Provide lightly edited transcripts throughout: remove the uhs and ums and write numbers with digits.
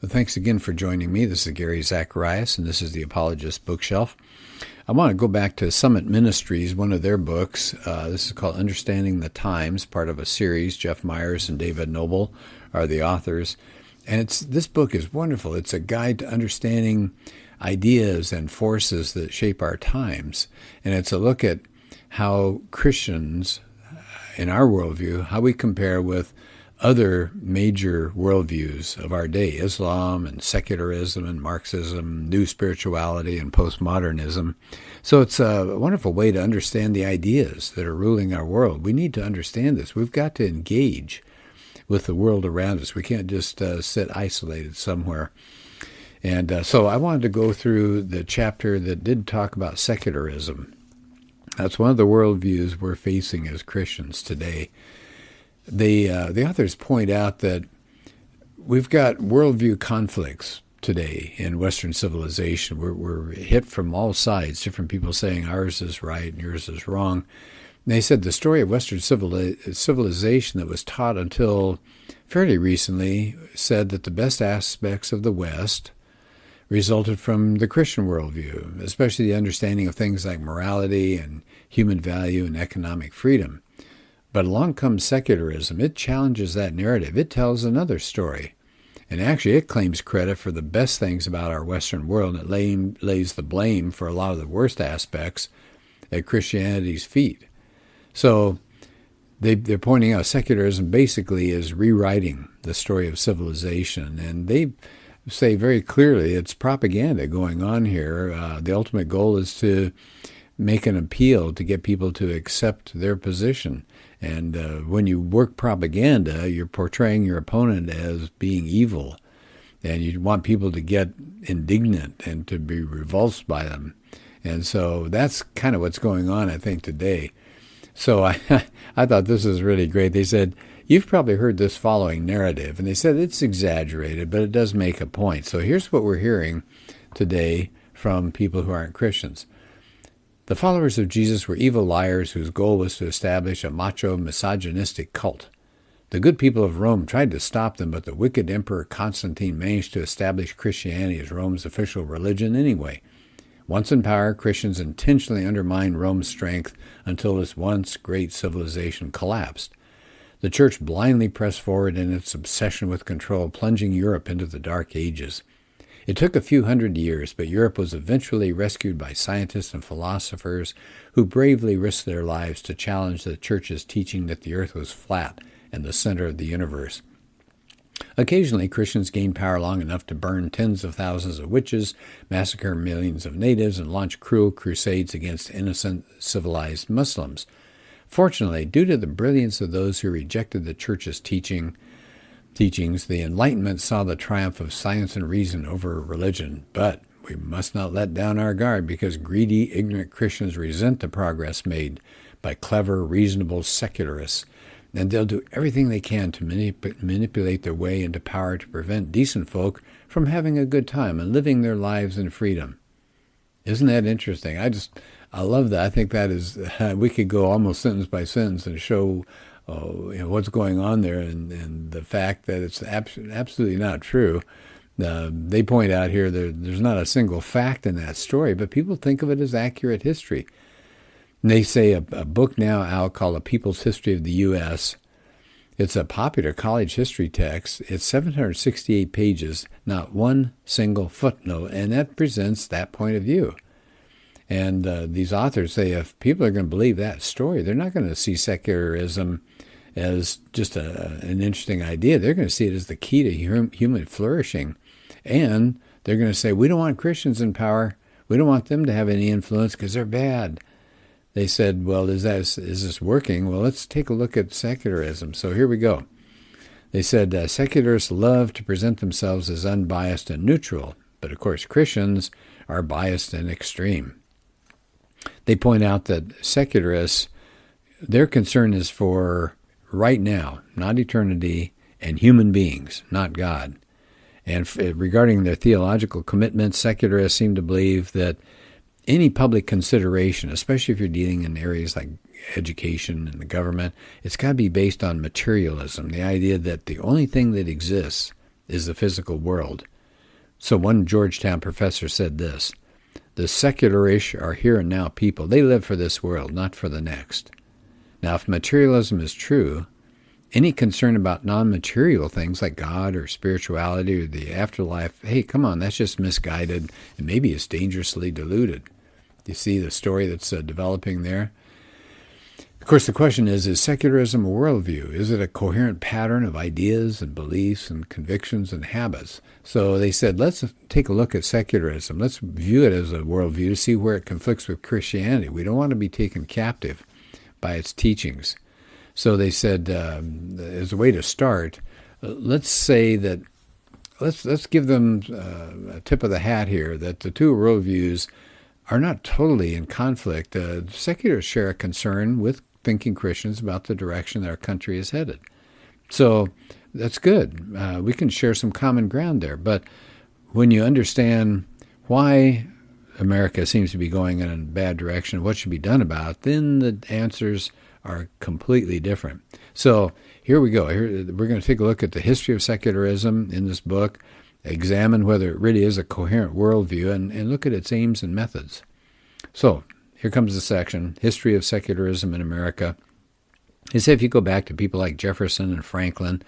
Well, thanks again for joining me. This is Gary Zacharias, and this is the Apologist bookshelf. I want to go back to Summit Ministries, one of their books. This is called Understanding the Times, part of a series. Jeff Myers and David Noble are the authors. And this book is wonderful. It's a guide to understanding ideas and forces that shape our times. And it's a look at how Christians, in our worldview, how we compare with other major worldviews of our day, Islam and secularism and Marxism, new spirituality and postmodernism. So it's a wonderful way to understand the ideas that are ruling our world. We need to understand this. We've got to engage with the world around us. We can't just sit isolated somewhere. And so I wanted to go through the chapter that did talk about secularism. That's one of the worldviews we're facing as Christians today. The authors point out that we've got worldview conflicts today in Western civilization. We're hit from all sides, different people saying ours is right and yours is wrong. And they said the story of Western civilization that was taught until fairly recently said that the best aspects of the West resulted from the Christian worldview, especially the understanding of things like morality and human value and economic freedom. But along comes secularism. It challenges that narrative. It tells another story. And actually, it claims credit for the best things about our Western world, and it lays the blame for a lot of the worst aspects at Christianity's feet. So they're pointing out secularism basically is rewriting the story of civilization. And they say very clearly it's propaganda going on here. The ultimate goal is to make an appeal to get people to accept their position. And when you work propaganda, you're portraying your opponent as being evil. And you want people to get indignant and to be revulsed by them. And so that's kind of what's going on, I think, today. So I thought this was really great. They said, you've probably heard this following narrative. And they said it's exaggerated, but it does make a point. So here's what we're hearing today from people who aren't Christians. The followers of Jesus were evil liars whose goal was to establish a macho, misogynistic cult. The good people of Rome tried to stop them, but the wicked Emperor Constantine managed to establish Christianity as Rome's official religion anyway. Once in power, Christians intentionally undermined Rome's strength until its once great civilization collapsed. The church blindly pressed forward in its obsession with control, plunging Europe into the Dark Ages. It took a few hundred years, but Europe was eventually rescued by scientists and philosophers who bravely risked their lives to challenge the church's teaching that the earth was flat and the center of the universe. Occasionally, Christians gained power long enough to burn tens of thousands of witches, massacre millions of natives, and launch cruel crusades against innocent, civilized Muslims. Fortunately, due to the brilliance of those who rejected the church's teachings, the Enlightenment saw the triumph of science and reason over religion. But we must not let down our guard, because greedy, ignorant Christians resent the progress made by clever, reasonable secularists, and they'll do everything they can to manipulate their way into power to prevent decent folk from having a good time and living their lives in freedom. Isn't that interesting? I love that. I think that is, we could go almost sentence by sentence and show what's going on there, and the fact that it's absolutely not true. They point out here there's not a single fact in that story, but people think of it as accurate history. And they say a book now out called A People's History of the U.S. It's a popular college history text. It's 768 pages, not one single footnote, and that presents that point of view. And these authors say if people are going to believe that story, they're not going to see secularism as just an interesting idea. They're going to see it as the key to human flourishing. And they're going to say, we don't want Christians in power. We don't want them to have any influence because they're bad. They said, well, is this working? Well, let's take a look at secularism. So here we go. They said, secularists love to present themselves as unbiased and neutral, but of course Christians are biased and extreme. They point out that secularists, their concern is for right now, not eternity, and human beings, not God. And regarding their theological commitments, secularists seem to believe that any public consideration, especially if you're dealing in areas like education and the government, it's got to be based on materialism, the idea that the only thing that exists is the physical world. So one Georgetown professor said this: the secularish are here and now people. They live for this world, not for the next. Now, if materialism is true, any concern about non-material things like God or spirituality or the afterlife, hey, come on, that's just misguided, and maybe it's dangerously diluted. You see the story that's developing there? Of course, the question is secularism a worldview? Is it a coherent pattern of ideas and beliefs and convictions and habits? So they said, let's take a look at secularism. Let's view it as a worldview to see where it conflicts with Christianity. We don't want to be taken captive by its teachings. So they said, as a way to start, let's say that, let's give them a tip of the hat here, that the two worldviews are not totally in conflict. Secularists share a concern with thinking Christians about the direction that our country is headed. So that's good. We can share some common ground there. But when you understand why America seems to be going in a bad direction, what should be done about it, then the answers are completely different. So here we go. We're going to take a look at the history of secularism in this book, examine whether it really is a coherent worldview, and look at its aims and methods. So here comes the section, History of Secularism in America. As if you go back to people like Jefferson and Franklin,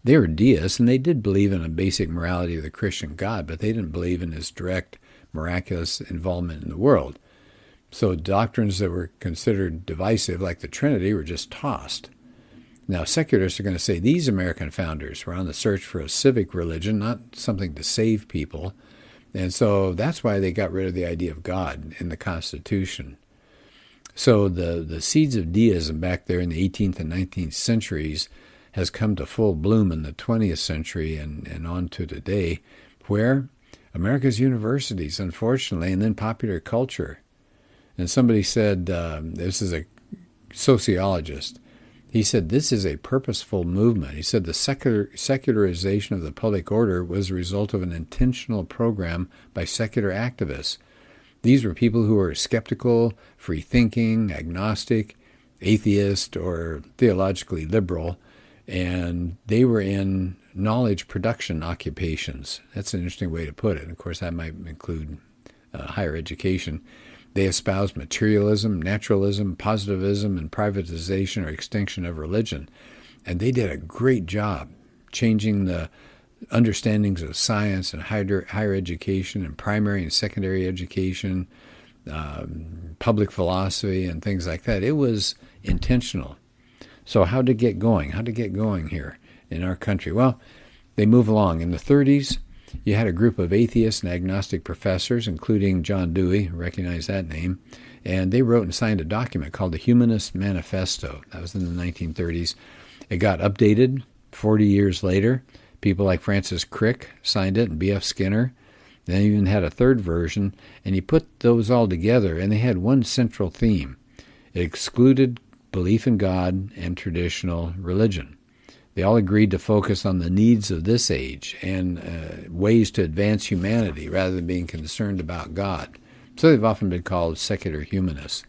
they were deists, and they did believe in a basic morality of the Christian God, but they didn't believe in his direct, miraculous involvement in the world. So doctrines that were considered divisive, like the Trinity, were just tossed. Now, secularists are going to say these American founders were on the search for a civic religion, not something to save people. And so that's why they got rid of the idea of God in the Constitution. So the seeds of deism back there in the 18th and 19th centuries has come to full bloom in the 20th century and on to today, where America's universities, unfortunately, and then popular culture. And somebody said, this is a sociologist, he said, this is a purposeful movement. He said the secularization of the public order was a result of an intentional program by secular activists. These were people who were skeptical, free-thinking, agnostic, atheist, or theologically liberal, and they were in knowledge production occupations. That's an interesting way to put it. Of course, that might include higher education. They espoused materialism, naturalism, positivism, and privatization or extinction of religion. And they did a great job changing the understandings of science and higher education and primary and secondary education, public philosophy, and things like that. It was intentional. So how to get going? How to get going here in our country? Well, they move along. In the 30s, you had a group of atheist and agnostic professors, including John Dewey, recognize that name, and they wrote and signed a document called the Humanist Manifesto. That was in the 1930s. It got updated 40 years later. People like Francis Crick signed it and B.F. Skinner. They even had a third version, and he put those all together, and they had one central theme. It excluded belief in God and traditional religion. They all agreed to focus on the needs of this age and ways to advance humanity rather than being concerned about God. So they've often been called secular humanists.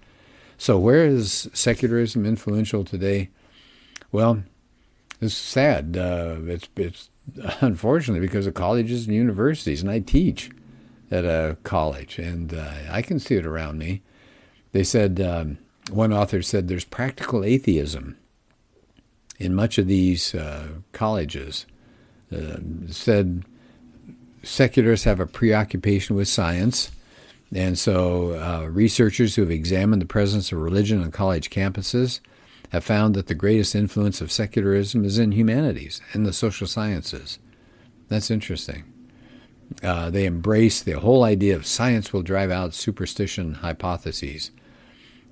So where is secularism influential today? Well, it's sad. It's unfortunately because of colleges and universities, and I teach at a college, and I can see it around me. They said, one author said, there's practical atheism in much of these colleges. Said secularists have a preoccupation with science, and so researchers who have examined the presence of religion on college campuses have found that the greatest influence of secularism is in humanities and the social sciences. That's interesting. They embrace the whole idea of science will drive out superstition hypotheses.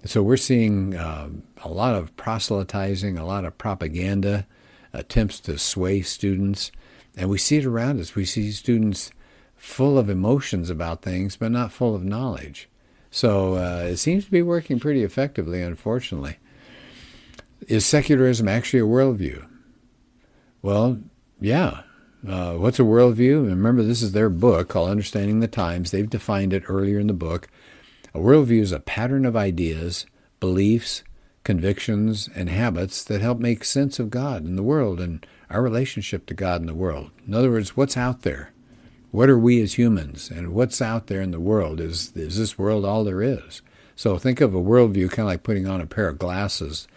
So we're seeing a lot of proselytizing, a lot of propaganda, attempts to sway students. And we see it around us. We see students full of emotions about things, but not full of knowledge. So it seems to be working pretty effectively, unfortunately. Is secularism actually a worldview? Well, yeah. What's a worldview? Remember, this is their book called Understanding the Times. They've defined it earlier in the book. A worldview is a pattern of ideas, beliefs, convictions, and habits that help make sense of God and the world and our relationship to God and the world. In other words, what's out there? What are we as humans? And what's out there in the world? Is this world all there is? So think of a worldview kind of like putting on a pair of glasses,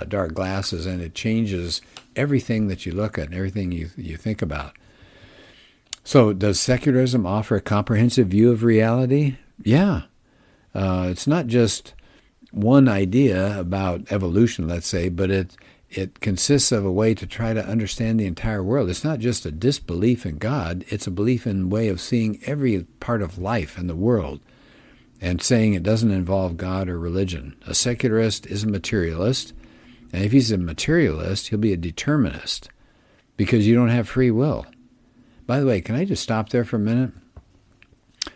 dark glasses, and it changes everything that you look at and everything you think about. So does secularism offer a comprehensive view of reality? Yeah. It's not just one idea about evolution, let's say, but it consists of a way to try to understand the entire world. It's not just a disbelief in God, it's a belief in a way of seeing every part of life and the world and saying it doesn't involve God or religion. A secularist is a materialist, and if he's a materialist, he'll be a determinist because you don't have free will. By the way, can I just stop there for a minute?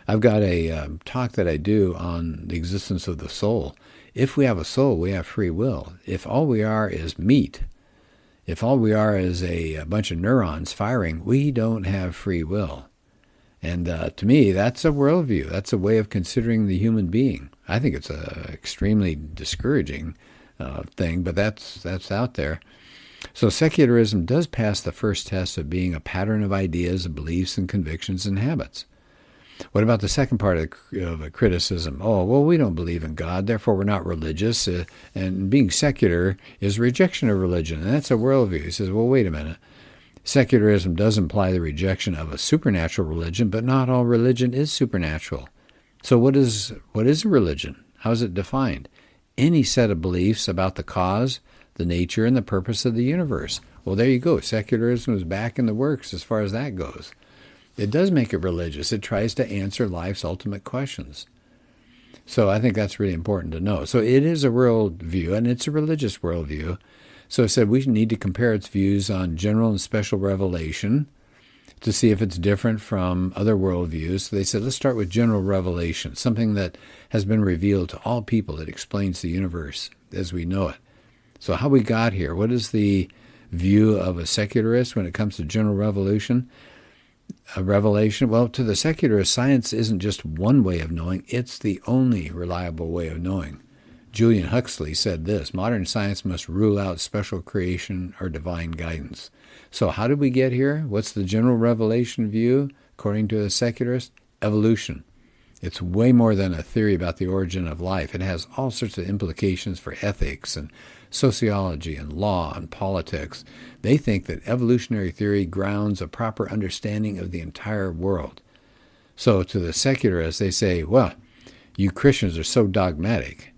I've got a talk that I do on the existence of the soul. If we have a soul, we have free will. If all we are is meat, if all we are is a bunch of neurons firing, we don't have free will. And to me, that's a worldview. That's a way of considering the human being. I think it's a extremely discouraging thing, but that's out there. So secularism does pass the first test of being a pattern of ideas, of beliefs, and convictions and habits. What about the second part of a criticism? Oh, well, we don't believe in God, therefore we're not religious. And being secular is rejection of religion, and that's a worldview. He says, well, wait a minute. Secularism does imply the rejection of a supernatural religion, but not all religion is supernatural. So what is a religion? How is it defined? Any set of beliefs about the cause, the nature, and the purpose of the universe. Well, there you go. Secularism is back in the works as far as that goes. It does make it religious. It tries to answer life's ultimate questions. So I think that's really important to know. So it is a worldview, and it's a religious worldview. So I said we need to compare its views on general and special revelation to see if it's different from other worldviews. So they said, let's start with general revelation, something that has been revealed to all people that explains the universe as we know it. So how we got here, what is the view of a secularist when it comes to general revelation? A revelation? Well, to the secularist, science isn't just one way of knowing, it's the only reliable way of knowing. Julian Huxley said this, modern science must rule out special creation or divine guidance. So how did we get here? What's the general revelation view, according to a secularist? Evolution. It's way more than a theory about the origin of life. It has all sorts of implications for ethics and sociology and law and politics. They think that evolutionary theory grounds a proper understanding of the entire world. So to the secularists, they say, well, you Christians are so dogmatic.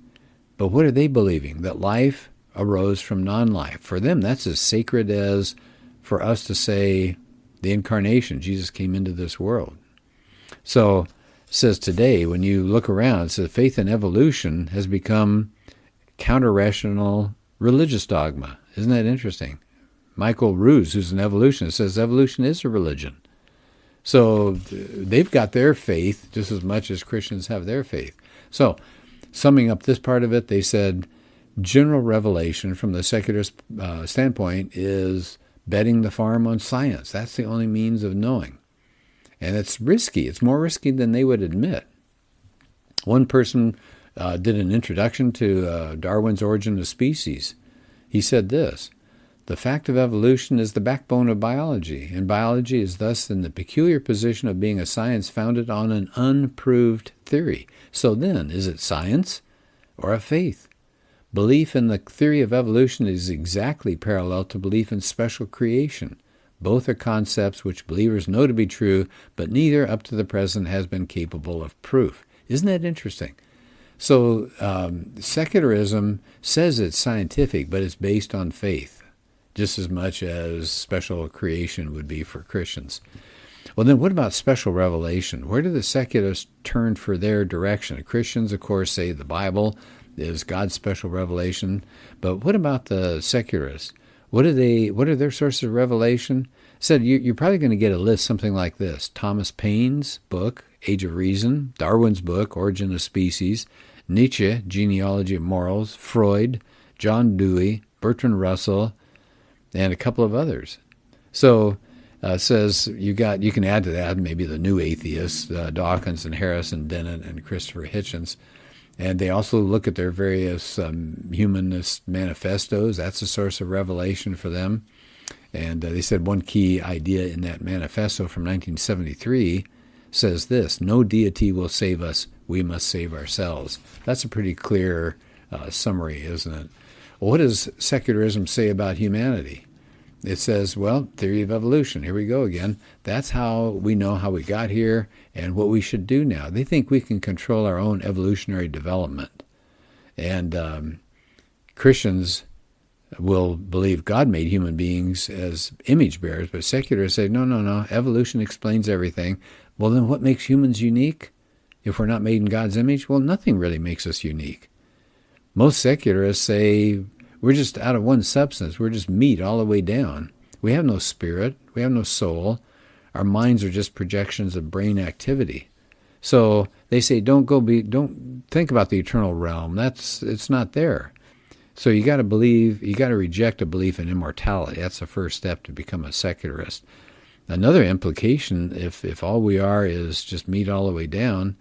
But what are they believing? That life arose from non-life. For them, that's as sacred as for us to say the incarnation. Jesus came into this world. So it says today, when you look around, it says faith in evolution has become counter-rational religious dogma. Isn't that interesting? Michael Ruse, who's an evolutionist, says evolution is a religion. So they've got their faith just as much as Christians have their faith. So summing up this part of it, they said general revelation from the secularist standpoint is betting the farm on science. That's the only means of knowing. And it's risky. It's more risky than they would admit. One person did an introduction to Darwin's Origin of Species. He said this, the fact of evolution is the backbone of biology, and biology is thus in the peculiar position of being a science founded on an unproved theory. So then, is it science or a faith? Belief in the theory of evolution is exactly parallel to belief in special creation. Both are concepts which believers know to be true, but neither up to the present has been capable of proof. Isn't that interesting? So secularism says it's scientific, but it's based on faith, just as much as special creation would be for Christians. Well, then what about special revelation? Where do the secularists turn for their direction? Christians, of course, say the Bible is God's special revelation. But what about the secularists? What are their sources of revelation? Said you're probably going to get a list something like this. Thomas Paine's book, Age of Reason, Darwin's book, Origin of Species, Nietzsche, Genealogy of Morals, Freud, John Dewey, Bertrand Russell, and a couple of others. So says you can add to that maybe the new atheists, Dawkins and Harris and Dennett and Christopher Hitchens. And they also look at their various humanist manifestos. That's a source of revelation for them. And they said one key idea in that manifesto from 1973 says this: no deity will save us, we must save ourselves. That's a pretty clear summary, isn't it? Well, what does secularism say about humanity? It says, well, theory of evolution. Here we go again. That's how we know how we got here and what we should do now. They think we can control our own evolutionary development. And Christians will believe God made human beings as image bearers, but secularists say, no, evolution explains everything. Well, then what makes humans unique? If we're not made in God's image, well, nothing really makes us unique. Most secularists say we're just out of one substance. We're just meat all the way down. We have no spirit. We have no soul. Our minds are just projections of brain activity. So they say don't think about the eternal realm. It's not there. So you got to reject a belief in immortality. That's the first step to become a secularist. Another implication, if all we are is just meat all the way down,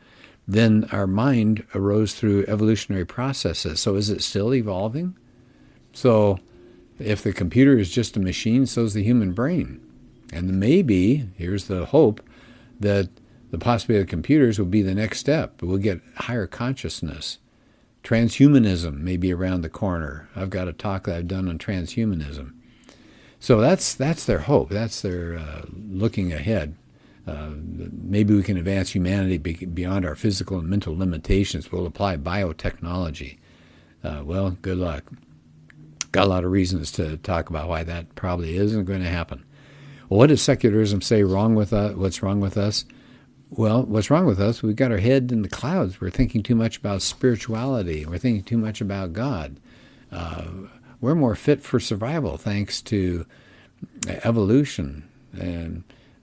then our mind arose through evolutionary processes. So is it still evolving? So if the computer is just a machine, so is the human brain. And maybe, here's the hope, that the possibility of computers will be the next step. We'll get higher consciousness. Transhumanism may be around the corner. I've got a talk that I've done on transhumanism. So that's their hope. That's their looking ahead. Maybe we can advance humanity beyond our physical and mental limitations. We'll apply biotechnology. Well, good luck. Got a lot of reasons to talk about why that probably isn't going to happen. Well, what does secularism say wrong with us? What's wrong with us? Well, what's wrong with us? We've got our head in the clouds. We're thinking too much about spirituality. We're thinking too much about God. We're more fit for survival thanks to evolution.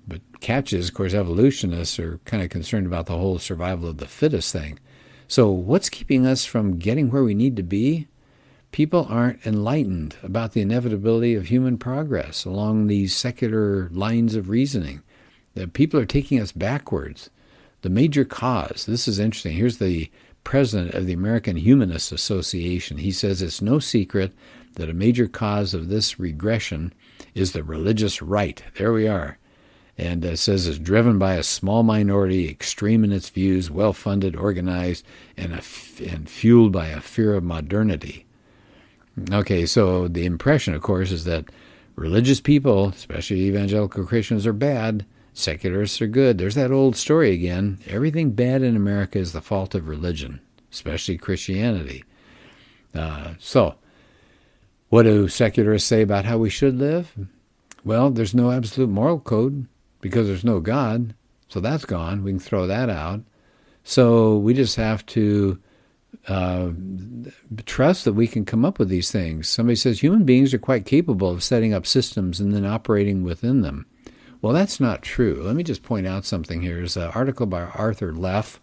But catch is, of course, evolutionists are kind of concerned about the whole survival of the fittest thing. So what's keeping us from getting where we need to be? People aren't enlightened about the inevitability of human progress along these secular lines of reasoning. That people are taking us backwards. The major cause, this is interesting, here's the president of the American Humanist Association. He says it's no secret that a major cause of this regression is the religious right. There we are. And it says it's driven by a small minority, extreme in its views, well-funded, organized, and fueled by a fear of modernity. Okay, so the impression, of course, is that religious people, especially evangelical Christians, are bad. Secularists are good. There's that old story again. Everything bad in America is the fault of religion, especially Christianity. So, what do secularists say about how we should live? Well, there's no absolute moral code because there's no God. So that's gone. We can throw that out. So we just have to trust that we can come up with these things. Somebody says human beings are quite capable of setting up systems and then operating within them. Well, that's not true. Let me just point out something here. There's an article by Arthur Leff,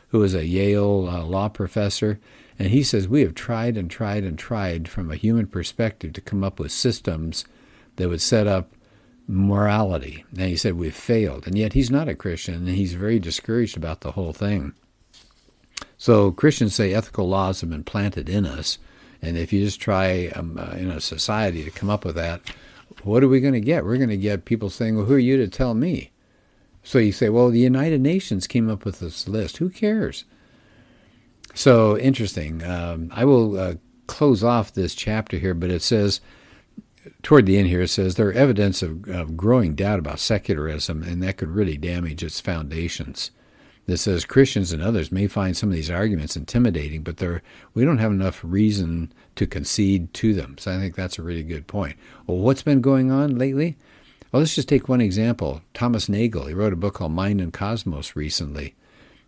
who is a Yale law professor, and he says we have tried and tried and tried from a human perspective to come up with systems that would set up morality. And he said we've failed, and yet he's not a Christian, and he's very discouraged about the whole thing. So Christians say ethical laws have been planted in us, and if you just try in a society to come up with that, what are we going to get? We're going to get people saying, well, who are you to tell me? So you say, well, the United Nations came up with this list. Who cares? So interesting. I will close off this chapter here, but it says, toward the end here, it says there are evidence of growing doubt about secularism, and that could really damage its foundations. This says Christians and others may find some of these arguments intimidating, but we don't have enough reason to concede to them. So I think that's a really good point. Well, what's been going on lately? Well, let's just take one example. Thomas Nagel, he wrote a book called Mind and Cosmos recently,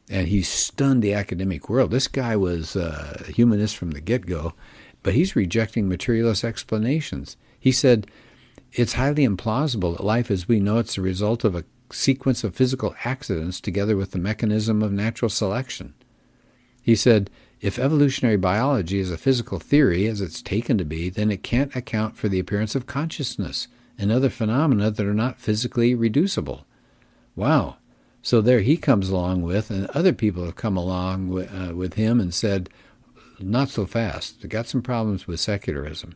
and he stunned the academic world. This guy was a humanist from the get-go, but he's rejecting materialist explanations. He said, it's highly implausible that life as we know it's the result of a sequence of physical accidents together with the mechanism of natural selection. He said, if evolutionary biology is a physical theory, as it's taken to be, then it can't account for the appearance of consciousness and other phenomena that are not physically reducible. Wow. So there he comes along with, and other people have come along with him and said, not so fast. They got some problems with secularism.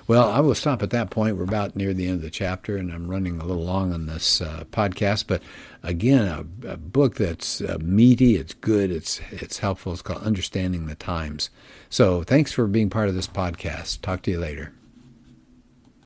Well, I will stop at that point. We're about near the end of the chapter, and I'm running a little long on this podcast. But again, a book that's meaty, it's good, it's helpful. It's called Understanding the Times. So thanks for being part of this podcast. Talk to you later.